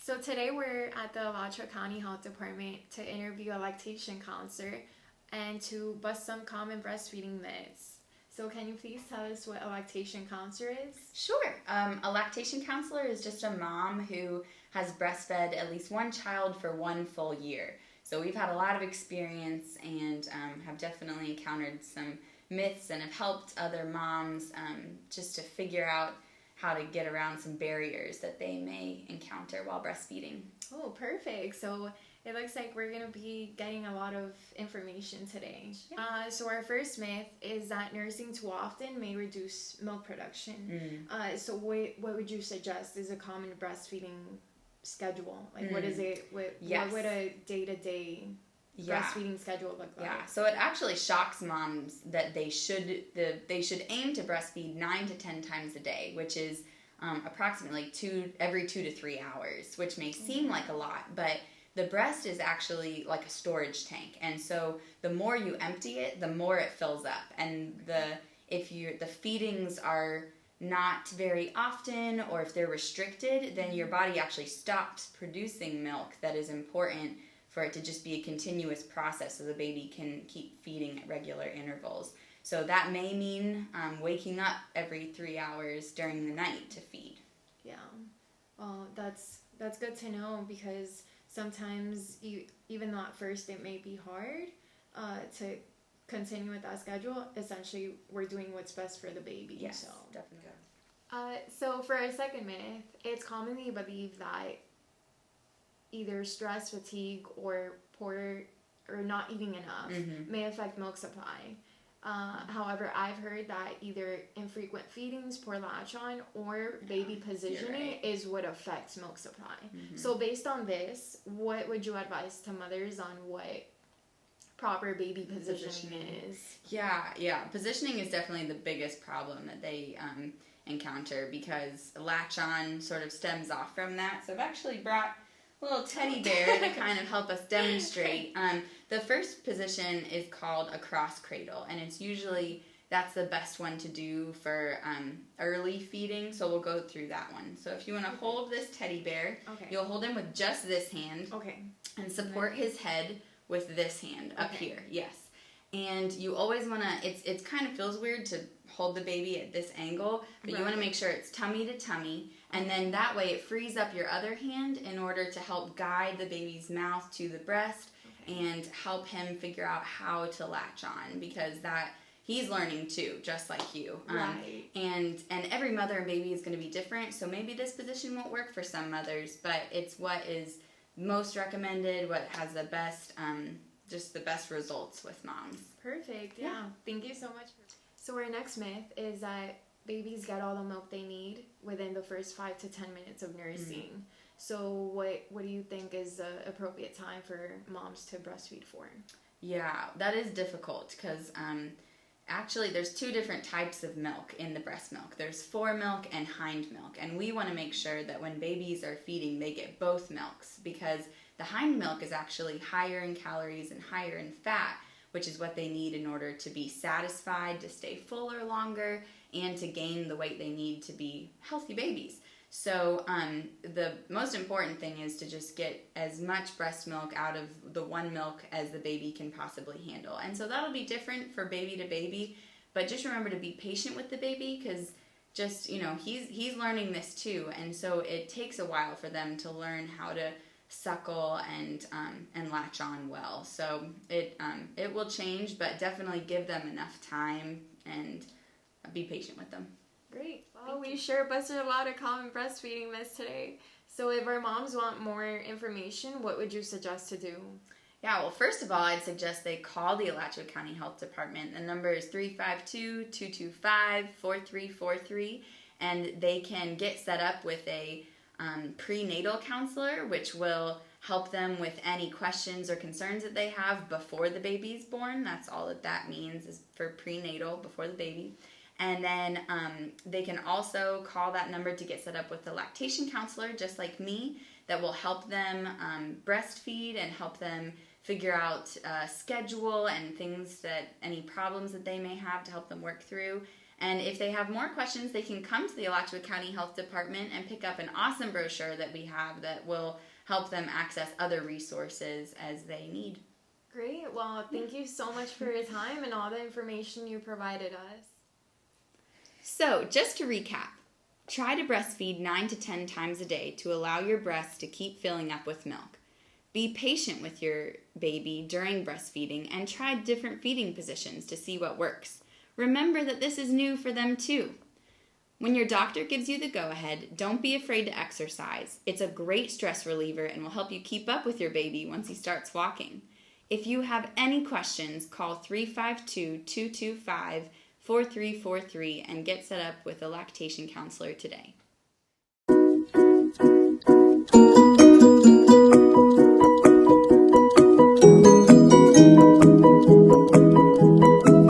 So today we're at the Alachua County Health Department to interview a lactation counselor and to bust some common breastfeeding myths. So can you please tell us what a lactation counselor is? Sure. A lactation counselor is just a mom who has breastfed at least one child for one full year. So we've had a lot of experience and have definitely encountered some myths and have helped other moms just to figure out how to get around some barriers that they may encounter while breastfeeding. Oh, perfect. So it looks like we're going to be getting a lot of information today. Yeah. So our first myth is that nursing too often may reduce milk production. So what would you suggest is a common breastfeeding schedule? Like what is it? What would a day-to-day breastfeeding schedule look like? Yeah, so it actually shocks moms that they should aim to breastfeed 9 to 10 times a day, which is approximately every 2 to 3 hours, which may seem like a lot, but the breast is actually like a storage tank, and so the more you empty it, the more it fills up. And if the feedings are not very often, or if they're restricted, then your body actually stops producing milk that is important for it to just be a continuous process so the baby can keep feeding at regular intervals. So that may mean waking up every 3 hours during the night to feed. Yeah, well, that's good to know, because sometimes even though at first it may be hard to continue with that schedule, essentially we're doing what's best for the baby. Yes, so. definitely. So for our second myth, it's commonly believed that either stress, fatigue, or poor or not eating enough may affect milk supply. However, I've heard that either infrequent feedings, poor latch on, or baby positioning is what affects milk supply. So based on this, what would you advise to mothers on what proper baby positioning is? Yeah. Positioning is definitely the biggest problem that they encounter, because latch on sort of stems off from that. So I've actually brought a little teddy bear to kind of help us demonstrate. The first position is called a cross cradle, and that's the best one to do for early feeding, so we'll go through that one. So if you want to hold this teddy bear, you'll hold him with just this hand, and support his head with this hand up here, yes. And you always want to, it kind of feels weird to hold the baby at this angle, but you want to make sure it's tummy to tummy, and then that way it frees up your other hand in order to help guide the baby's mouth to the breast and help him figure out how to latch on, because he's learning too, just like you. And every mother and baby is going to be different, so maybe this position won't work for some mothers, but it's what is most recommended, what has the best just the best results with moms. Perfect. Yeah. Thank you so much. So our next myth is that babies get all the milk they need within the first 5 to 10 minutes of nursing. So what do you think is the appropriate time for moms to breastfeed for? Yeah, that is difficult, because actually there's 2 different types of milk in the breast milk. There's foremilk and hind milk, and we want to make sure that when babies are feeding, they get both milks, because the hind milk is actually higher in calories and higher in fat, which is what they need in order to be satisfied, to stay fuller longer, and to gain the weight they need to be healthy babies. So the most important thing is to just get as much breast milk out of the one milk as the baby can possibly handle. And so that'll be different for baby to baby, but just remember to be patient with the baby, because just, he's learning this too, and so it takes a while for them to learn how to suckle and latch on well. So it will change, but definitely give them enough time and be patient with them. Great. Well, we sure busted a lot of common breastfeeding myths today. So if our moms want more information, what would you suggest to do? Yeah, well, first of all, I'd suggest they call the Alachua County Health Department. The number is 352-225-4343, and they can get set up with a prenatal counselor, which will help them with any questions or concerns that they have before the baby's born. That's all that means, is for prenatal, before the baby. And then they can also call that number to get set up with a lactation counselor, just like me, that will help them breastfeed and help them figure out schedule and things any problems that they may have to help them work through. And if they have more questions, they can come to the Alachua County Health Department and pick up an awesome brochure that we have that will help them access other resources as they need. Great. Well, thank you so much for your time and all the information you provided us. So, just to recap, try to breastfeed 9 to 10 times a day to allow your breasts to keep filling up with milk. Be patient with your baby during breastfeeding and try different feeding positions to see what works. Remember that this is new for them too. When your doctor gives you the go-ahead, don't be afraid to exercise. It's a great stress reliever and will help you keep up with your baby once he starts walking. If you have any questions, call 352-225-4343 and get set up with a lactation counselor today.